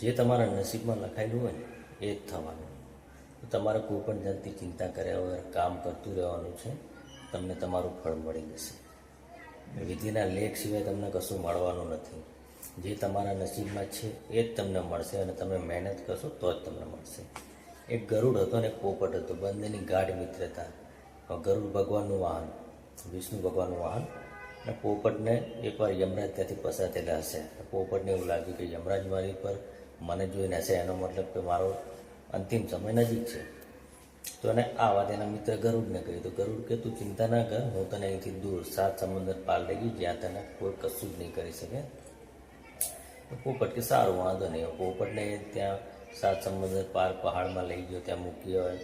જે તમારા નસીબમાં લખાયેલું હોય ને એ જ થવાનું. તમારે કોઈ પણ જાતની ચિંતા કર્યા વગર કામ કરતું રહેવાનું છે. તમને તમારું ફળ મળી જશે. વિધિના લેખ સિવાય તમને કશું મળવાનું નથી. જે તમારા નસીબમાં છે એ જ તમને મળશે અને તમે મહેનત કરશો તો જ તમને મળશે. એક ગરુડ હતો અને એક પોપટ હતો. બંનેની ગાઢ મિત્રતા. ગરુડ ભગવાનનું વાહન, વિષ્ણુ ભગવાનનું વાહન. અને પોપટને એકવાર યમરાજ ત્યાંથી પસાર થયેલા હશે. પોપટને એવું લાગ્યું કે યમરાજ મારી પર મને જોઈને હશે, એનો મતલબ કે મારો અંતિમ સમય નજીક છે. તો એને આ વાત એના મિત્ર ગરુડને કહી. તો ગરુડ કે તું ચિંતા ના કર, હું તને અહીંથી દૂર 7 સમુદ્ર પાર લઈ ગઈ, જ્યાં તને કોઈ કશું જ નહીં કરી શકે. તો પોપટ કે સારું, વાંધો નહીં. પોપટને ત્યાં 7 સમુદ્ર પાર પહાડમાં લઈ ગયો, ત્યાં મૂકી હોય,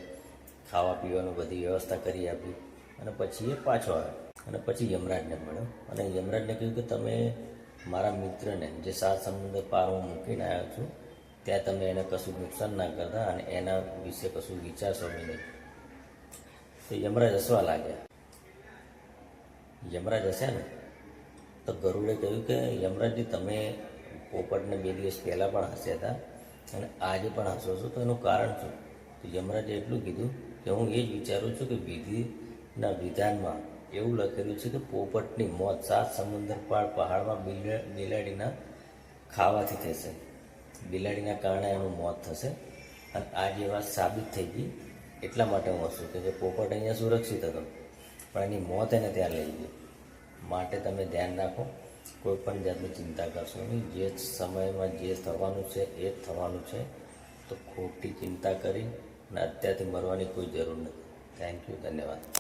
ખાવા પીવાનું બધી વ્યવસ્થા કરી આપી અને પછી એ પાછો આવ્યો. અને પછી યમરાજને મળ્યો અને યમરાજને કહ્યું કે તમે મારા મિત્રને જે 7 સમુદ્ર પાર હું મૂકીને આવ્યો છું, ત્યાં તમે એને કશું નુકસાન ના કરતા અને એના વિશે કશું વિચારશો નહીં. તો યમરાજ હસવા લાગ્યા. યમરાજ હશે ને તો ગરુડે કહ્યું કે યમરાજજી, તમે પોપટને 2 દિવસ પહેલાં પણ હસ્યા હતા અને આજે પણ હસો છો, તો એનું કારણ શું? તો યમરાજે એટલું કીધું કે હું એ જ વિચારું છું કે વિધિના વિધાનમાં એવું લખેલું છે કે પોપટની મોત 7 સમુદ્ર પાર પહાડમાં બિલાડીના ખાવાથી થશે. બિલાડીના કારણે એનું મોત થશે અને આ જે વાત સાબિત થઈ ગઈ એટલા માટે હું હસું કે પોપટ અહીંયા સુરક્ષિત હતો પણ એની મોત એને ત્યાં લઈ ગઈ. માટે તમે ધ્યાન રાખો, કોઈ પણ જાતની ચિંતા કરશો નહીં. જે સમયમાં જે થવાનું છે એ જ થવાનું છે. તો ખોટી ચિંતા કરી અને અત્યારથી મરવાની કોઈ જરૂર નથી. થેન્ક યુ, ધન્યવાદ.